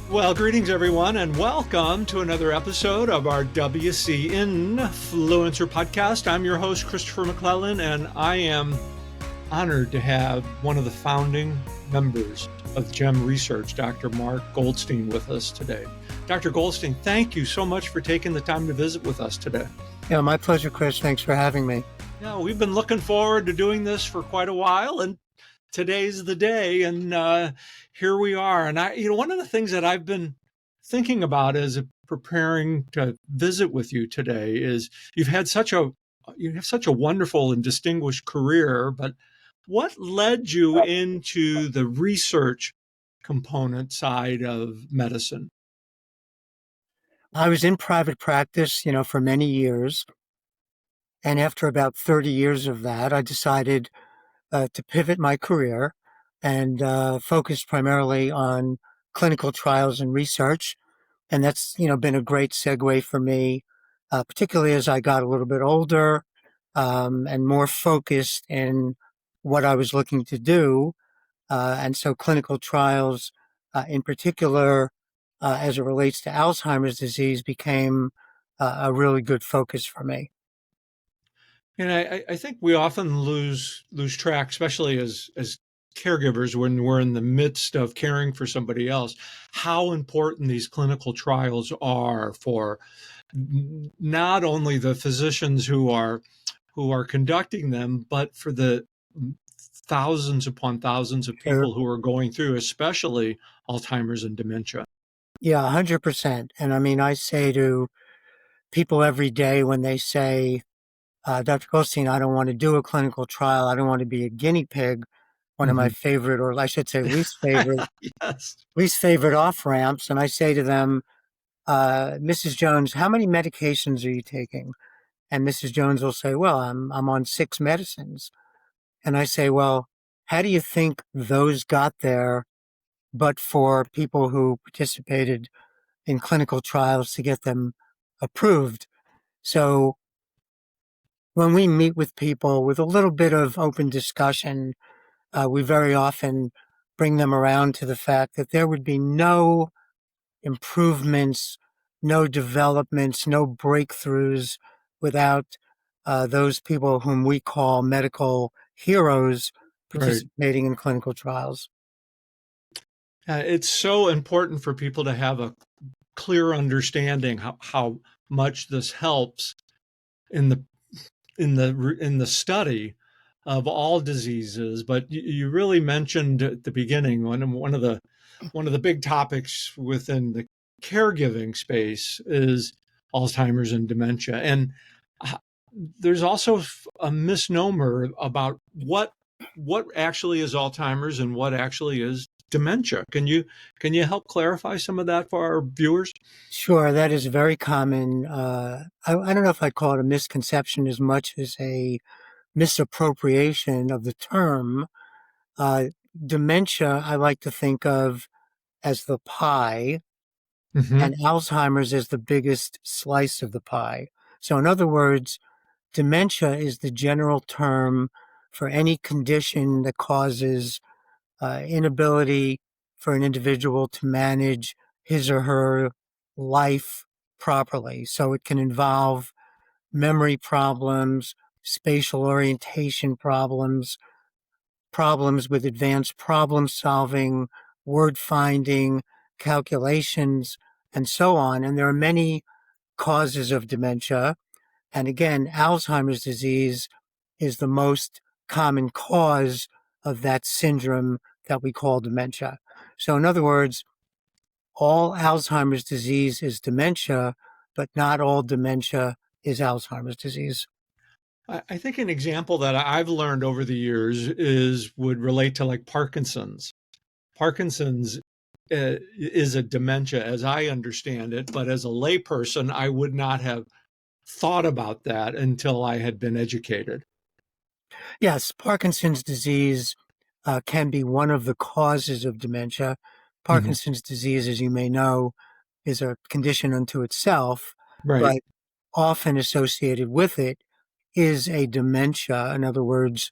Well, greetings everyone, and welcome to another episode of our WCNFluencer podcast. I'm your host, Christopher MacLellan, and I am honored to have one of the founding members of JEM Research, Dr. Mark Goldstein, with us today. Dr. Goldstein, thank you so much for taking the time to visit with us today. Yeah, my pleasure, Chris. Thanks for having me. Yeah, we've been looking forward to doing this for quite a while, and today's the day, and here we are. And one of the things that I've been thinking about as preparing to visit with you today is you have such a wonderful and distinguished career, but what led you into the research component side of medicine? I was in private practice, for many years. And after about 30 years of that, I decided to pivot my career and focus primarily on clinical trials and research. And that's, been a great segue for me, particularly as I got a little bit older and more focused in what I was looking to do. And so clinical trials in particular, as it relates to Alzheimer's disease, became a really good focus for me. And I think we often lose track, especially as caregivers, when we're in the midst of caring for somebody else, how important these clinical trials are for not only the physicians who are conducting them, but for the thousands upon thousands of people who are going through, especially Alzheimer's and dementia. Yeah, 100%. And I mean, I say to people every day when they say, Dr. Goldstein, I don't want to do a clinical trial. I don't want to be a guinea pig. One of my favorite, or I should say least favorite, yes. least favorite off ramps. And I say to them, Mrs. Jones, how many medications are you taking? And Mrs. Jones will say, well, I'm on 6 medicines. And I say, well, how do you think those got there, but for people who participated in clinical trials to get them approved? So when we meet with people with a little bit of open discussion, we very often bring them around to the fact that there would be no improvements, no developments, no breakthroughs without those people whom we call medical heroes participating in clinical trials. It's so important for people to have a clear understanding how much this helps in the study of all diseases. But you really mentioned at the beginning one of the big topics within the caregiving space is Alzheimer's and dementia. And there's also a misnomer about what actually is Alzheimer's and what actually is dementia. Can you help clarify some of that for our viewers? Sure, that is very common. I don't know if I'd call it a misconception as much as a misappropriation of the term. Dementia, I like to think of as the pie, and Alzheimer's as the biggest slice of the pie. So in other words, dementia is the general term for any condition that causes inability for an individual to manage his or her life properly. So it can involve memory problems, spatial orientation problems, problems with advanced problem solving, word finding, calculations, and so on. And there are many causes of dementia. And again, Alzheimer's disease is the most common cause of that syndrome that we call dementia. So in other words, all Alzheimer's disease is dementia, but not all dementia is Alzheimer's disease. I think an example that I've learned over the years would relate to like Parkinson's. Parkinson's is a dementia as I understand it, but as a layperson, I would not have thought about that until I had been educated. Yes, Parkinson's disease can be one of the causes of dementia. Parkinson's disease, as you may know, is a condition unto itself, but often associated with it is a dementia. In other words,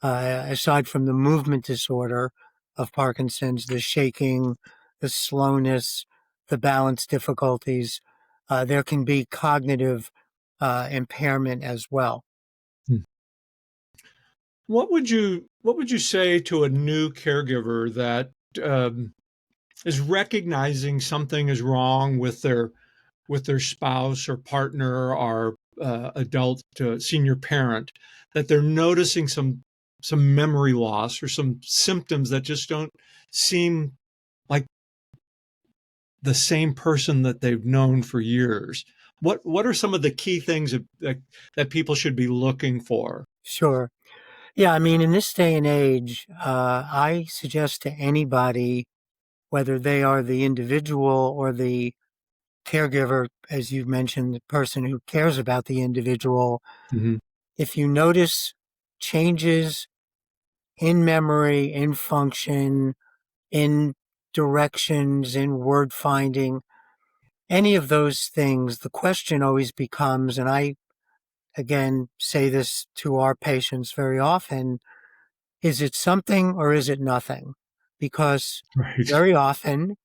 aside from the movement disorder of Parkinson's, the shaking, the slowness, the balance difficulties, there can be cognitive impairment as well. What would you say to a new caregiver that is recognizing something is wrong with their spouse or partner or adult senior parent, that they're noticing some memory loss or some symptoms that just don't seem like the same person that they've known for years? What are some of the key things that people should be looking for? Sure. Yeah, I mean, in this day and age, I suggest to anybody, whether they are the individual or the caregiver, as you mentioned, the person who cares about the individual, Mm-hmm. if you notice changes in memory, in function, in directions, in word finding, any of those things, the question always becomes, and I again say this to our patients very often, is it something or is it nothing? Because Right. very often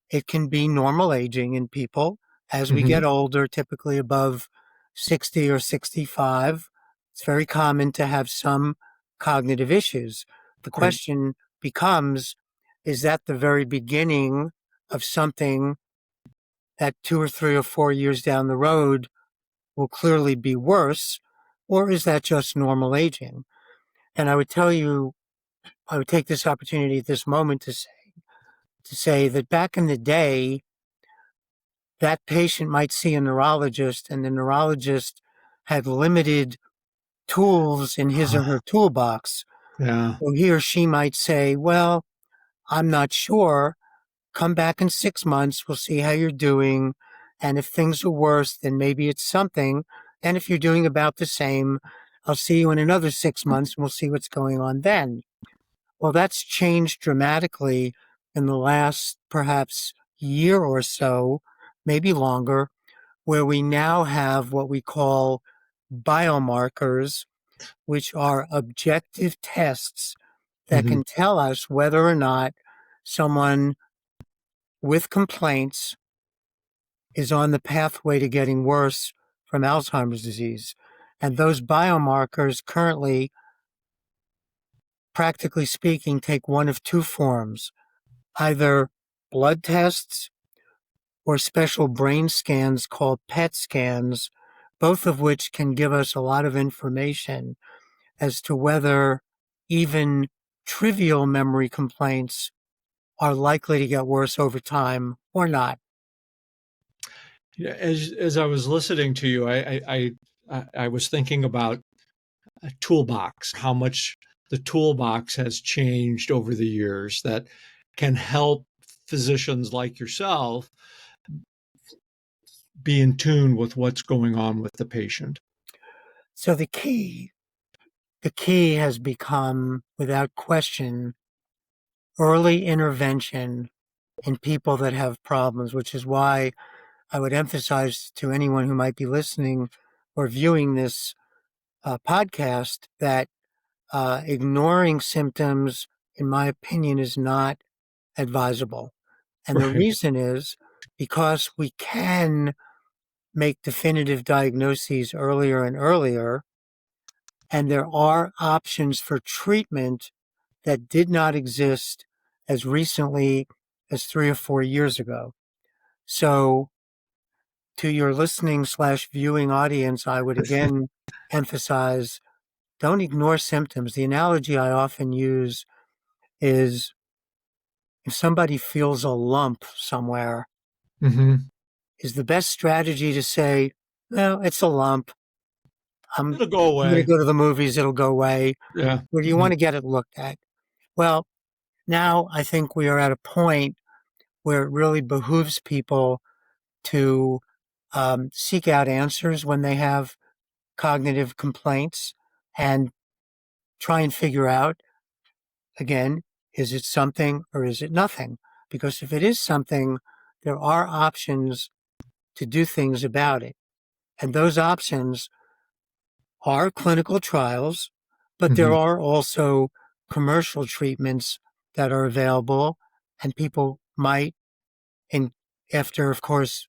it can be normal aging in people. As we Mm-hmm. get older, typically above 60 or 65, it's very common to have some cognitive issues. The Right. question becomes, is that the very beginning of something that 2 or 3 or 4 years down the road will clearly be worse, or is that just normal aging? And I would tell you, I would take this opportunity at this moment to say that back in the day, that patient might see a neurologist, and the neurologist had limited tools in his or her toolbox. Yeah. So he or she might say, well, I'm not sure. Come back in 6 months. We'll see how you're doing. And if things are worse, then maybe it's something. And if you're doing about the same, I'll see you in another 6 months and we'll see what's going on then. Well, that's changed dramatically in the last perhaps year or so, maybe longer, where we now have what we call biomarkers, which are objective tests that Mm-hmm. can tell us whether or not someone with complaints is on the pathway to getting worse from Alzheimer's disease. And those biomarkers currently, practically speaking, take one of two forms, either blood tests or special brain scans called PET scans, both of which can give us a lot of information as to whether even trivial memory complaints are likely to get worse over time or not. Yeah, as I was listening to you, I was thinking about a toolbox, how much the toolbox has changed over the years that can help physicians like yourself be in tune with what's going on with the patient. So the key has become, without question, early intervention in people that have problems, which is why I would emphasize to anyone who might be listening or viewing this podcast that ignoring symptoms, in my opinion, is not advisable. And the Right. reason is because we can make definitive diagnoses earlier and earlier, and there are options for treatment that did not exist as recently as 3 or 4 years ago. So, to your listening/viewing audience, I would again emphasize, don't ignore symptoms. The analogy I often use is, if somebody feels a lump somewhere, Mm-hmm. is the best strategy to say, well, it's a lump. It'll go I'm going to away. go to the movies. It'll go away. Yeah. Or do you Mm-hmm. want to get it looked at? Well, now I think we are at a point where it really behooves people to seek out answers when they have cognitive complaints and try and figure out, again, is it something or is it nothing? Because if it is something, there are options to do things about it. And those options are clinical trials, but there Mm-hmm. are also commercial treatments that are available, and people might, in after, of course,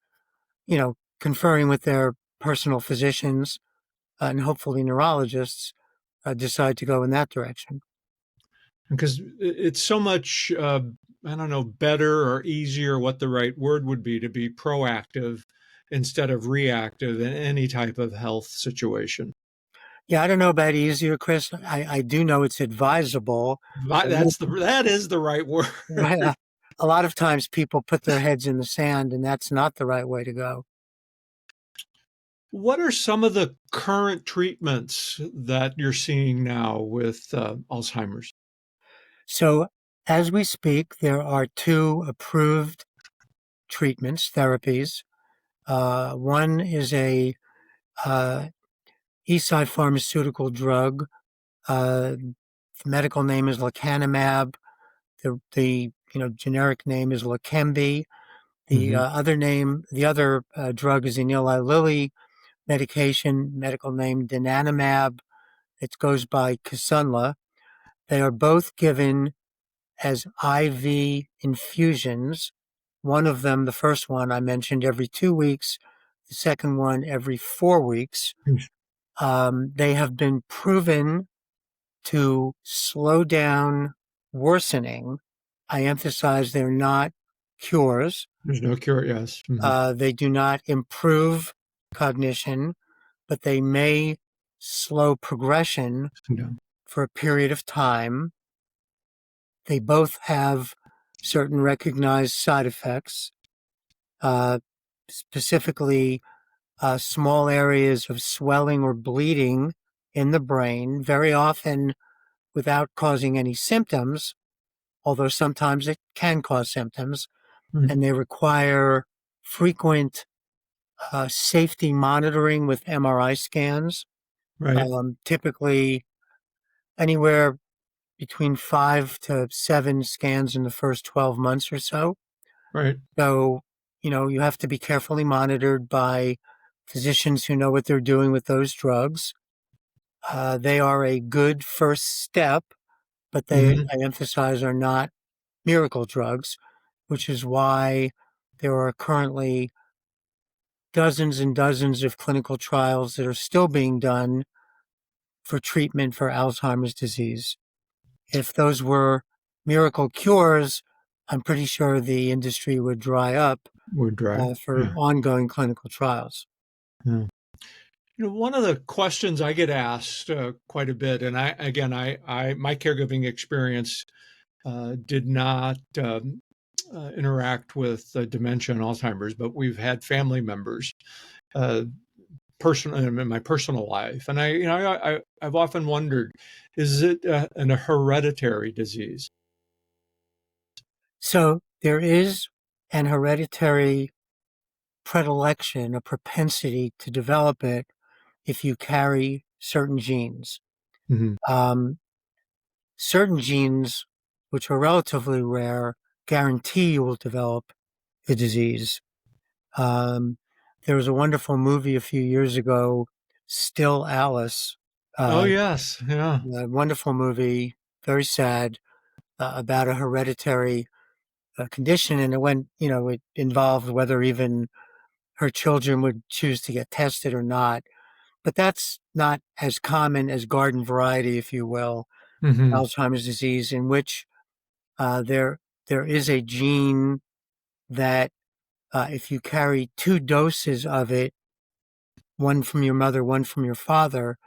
conferring with their personal physicians and hopefully neurologists, decide to go in that direction. Because it's so much, I don't know, better or easier, what the right word would be, to be proactive instead of reactive in any type of health situation. Yeah, I don't know about easier, Chris. I do know it's advisable. That is the right word. Right. A lot of times people put their heads in the sand, and that's not the right way to go. What are some of the current treatments that you're seeing now with Alzheimer's? So, as we speak, there are two approved treatments, therapies. One is a uh, Eisai pharmaceutical drug. The medical name is lecanemab. The generic name is Leqembi. The Hmm. other name, the other drug is an Eli Lilly medication, medical name donanemab. It goes by Kisunla. They are both given as IV infusions. One of them, the first one I mentioned, every 2 weeks. The second one every 4 weeks. They have been proven to slow down worsening. I emphasize they're not cures. There's no cure, yes. Hmm. They do not improve cognition, but they may slow progression Yeah. for a period of time. They both have certain recognized side effects, uh, specifically small areas of swelling or bleeding in the brain, very often without causing any symptoms, although sometimes it can cause symptoms, Right. and they require frequent safety monitoring with MRI scans, Right. typically anywhere between 5 to 7 scans in the first 12 months or so. Right. So, you have to be carefully monitored by physicians who know what they're doing with those drugs. They are a good first step, but Hmm. I emphasize, are not miracle drugs, which is why there are currently dozens and dozens of clinical trials that are still being done for treatment for Alzheimer's disease. If those were miracle cures, I'm pretty sure the industry would dry up We're dry. for Yeah. ongoing clinical trials. Yeah. One of the questions I get asked quite a bit, and my caregiving experience did not interact with dementia and Alzheimer's, but we've had family members, uh, in my personal life, and I've often wondered, is it a hereditary disease? So there is an hereditary predilection, a propensity to develop it if you carry certain genes. Hmm. Um, Certain genes, which are relatively rare, guarantee you will develop the disease. Um, there was a wonderful movie a few years ago, Still Alice, Oh uh, yes, yeah. a wonderful movie, very sad, about a hereditary condition. And it involved whether even her children would choose to get tested or not. But that's not as common as garden variety, if you will, Hmm. Alzheimer's disease, in which there is a gene that if you carry two doses of it, one from your mother, one from your father,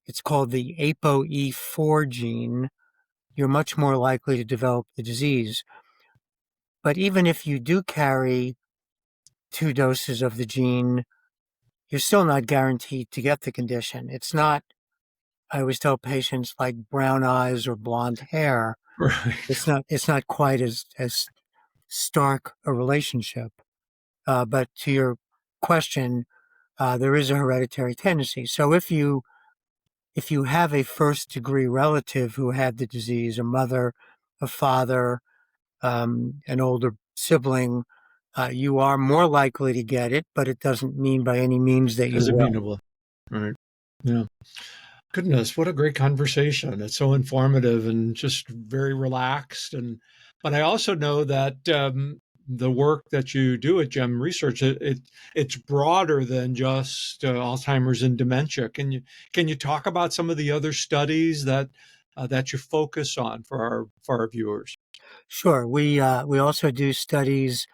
it's called the ApoE4 gene, you're much more likely to develop the disease. But even if you do carry two doses of the gene, you're still not guaranteed to get the condition. It's not, I always tell patients, like brown eyes or blonde hair. Right. It's not quite as stark a relationship. But to your question, there is a hereditary tendency. So if you have a first degree relative who had the disease, a mother, a father, an older sibling, you are more likely to get it, but it doesn't mean by any means that you As will. amenable. Right. Yeah. Goodness, what a great conversation. It's so informative and just very relaxed. But I also know that the work that you do at JEM Research, it's broader than just Alzheimer's and dementia. Can you talk about some of the other studies that you focus on for our viewers? Sure. We also do studies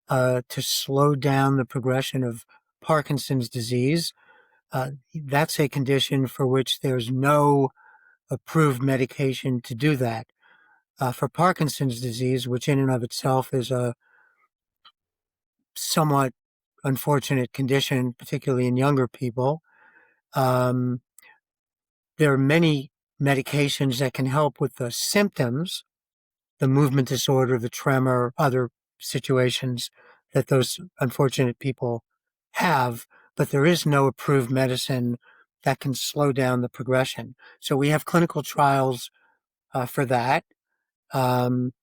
to slow down the progression of Parkinson's disease. That's a condition for which there's no approved medication to do that. For Parkinson's disease, which in and of itself is a somewhat unfortunate condition, particularly in younger people, um, there are many medications that can help with the symptoms, the movement disorder, the tremor, other situations that those unfortunate people have, but there is no approved medicine that can slow down the progression. So we have clinical trials for that. Um,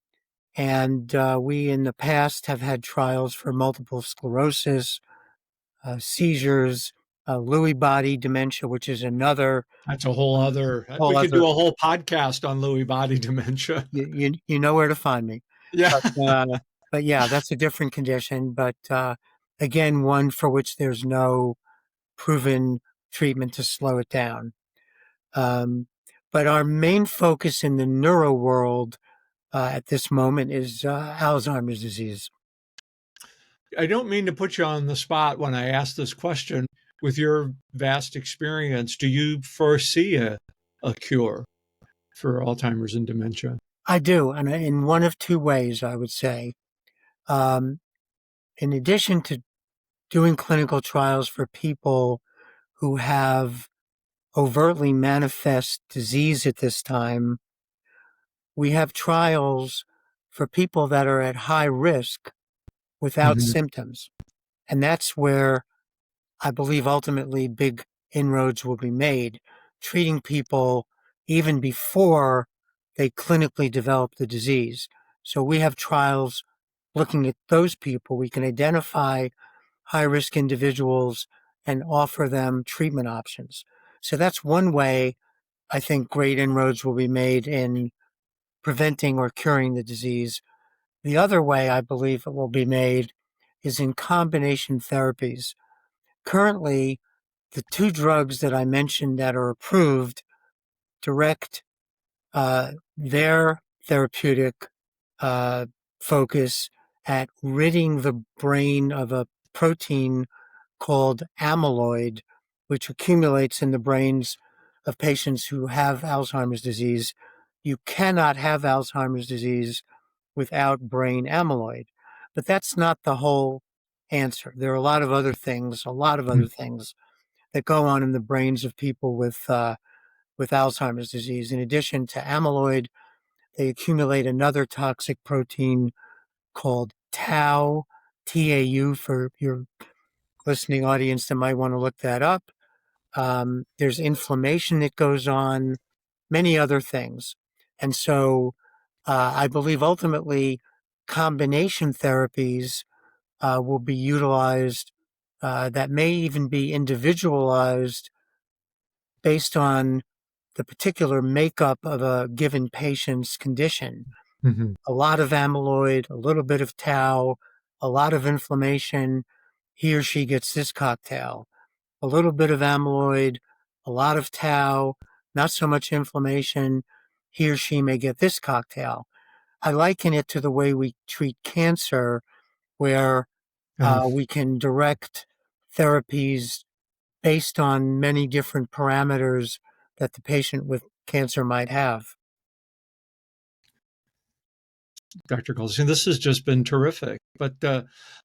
and we in the past have had trials for multiple sclerosis, seizures, Lewy body dementia, which is another That's a whole uh, other. whole We could other. do a whole podcast on Lewy body dementia. You know where to find me, Yeah. but but yeah, that's a different condition. But again, one for which there's no proven treatment to slow it down. Um, but our main focus in the neuro world at this moment is Alzheimer's disease. I don't mean to put you on the spot when I ask this question. With your vast experience, do you foresee a cure for Alzheimer's and dementia? I do, and in one of two ways, I would say. Um, in addition to doing clinical trials for people who have overtly manifest disease at this time, we have trials for people that are at high risk without Hmm. symptoms. And that's where I believe ultimately big inroads will be made, treating people even before they clinically develop the disease. So we have trials looking at those people. We can identify high risk individuals and offer them treatment options. So that's one way I think great inroads will be made in preventing or curing the disease. The other way I believe it will be made is in combination therapies. Currently, the two drugs that I mentioned that are approved direct their therapeutic uh, focus at ridding the brain of a protein called amyloid, which accumulates in the brains of patients who have Alzheimer's disease. You cannot have Alzheimer's disease without brain amyloid. But that's not the whole answer. There are a lot of other things that go on in the brains of people with Alzheimer's disease. In addition to amyloid, they accumulate another toxic protein called tau, TAU for your listening audience that might want to look that up. There's inflammation that goes on, many other things. And so I believe ultimately combination therapies will be utilized that may even be individualized based on the particular makeup of a given patient's condition. Hmm. A lot of amyloid, a little bit of tau, a lot of inflammation, he or she gets this cocktail. A little bit of amyloid, a lot of tau, not so much inflammation, he or she may get this cocktail. I liken it to the way we treat cancer, where Uh, we can direct therapies based on many different parameters that the patient with cancer might have. Dr. Goldstein, this has just been terrific. But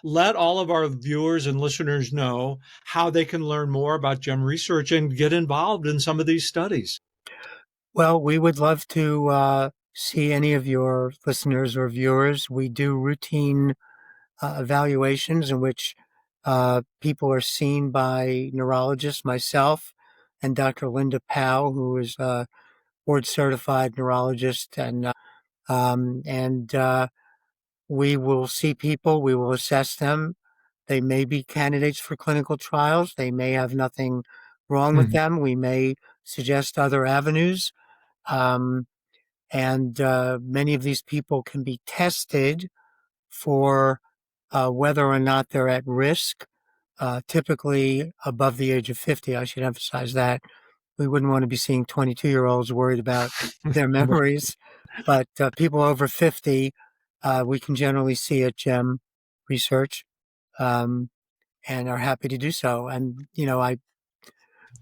let all of our viewers and listeners know how they can learn more about GEM Research and get involved in some of these studies. Well, we would love to see any of your listeners or viewers. We do routine evaluations in which people are seen by neurologists, myself, and Dr. Linda Powell, who is a board certified neurologist, and we will see people, we will assess them. They may be candidates for clinical trials. They may have nothing wrong with Mhm. them. We may suggest other avenues. Um, and many of these people can be tested for whether or not they're at risk, typically above the age of 50. I should emphasize that. We wouldn't want to be seeing 22-year-olds worried about their Right. memories, but people over 50, we can generally see at JEM Research, and are happy to do so. And, I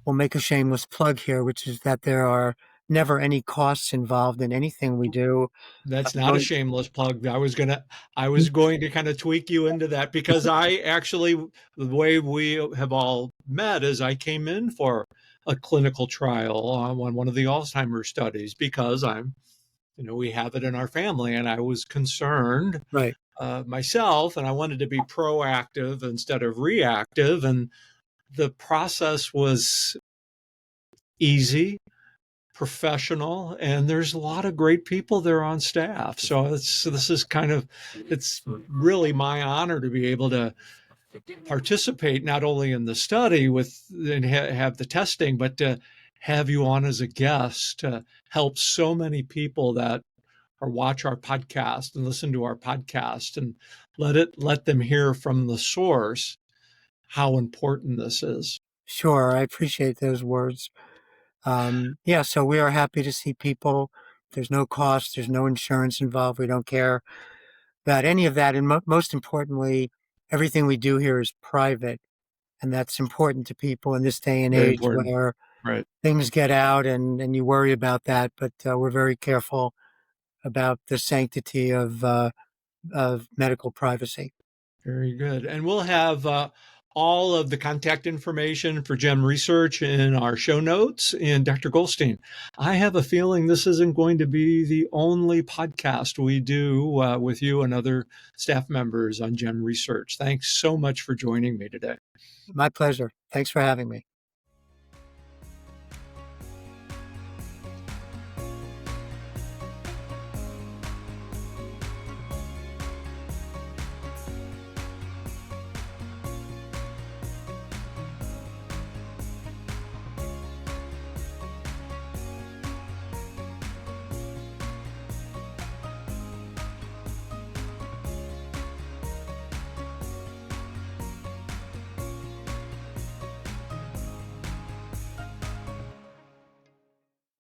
will make a shameless plug here, which is that there are never any costs involved in anything we do. That's not a shameless plug. I was going to kind of tweak you into that because I actually, the way we have all met is I came in for a clinical trial on one of the Alzheimer's studies because we have it in our family, and I was concerned Right. myself, and I wanted to be proactive instead of reactive, and the process was easy, professional, and there's a lot of great people there on staff. So it's really my honor to be able to participate not only in the study and have the testing, but to have you on as a guest to help so many people that or watch our podcast and listen to our podcast and let them hear from the source how important this is. Sure. I appreciate those words. Yeah, so we are happy to see people. There's no cost, there's no insurance involved. We don't care about any of that. And most importantly, everything we do here is private. And that's important to people in this day and Very age important. where Right. things get out and you worry about that. But we're very careful about the sanctity of medical privacy. Very good. And we'll have all of the contact information for JEM Research in our show notes. And Dr. Goldstein, I have a feeling this isn't going to be the only podcast we do with you and other staff members on JEM Research. Thanks so much for joining me today. My pleasure. Thanks for having me.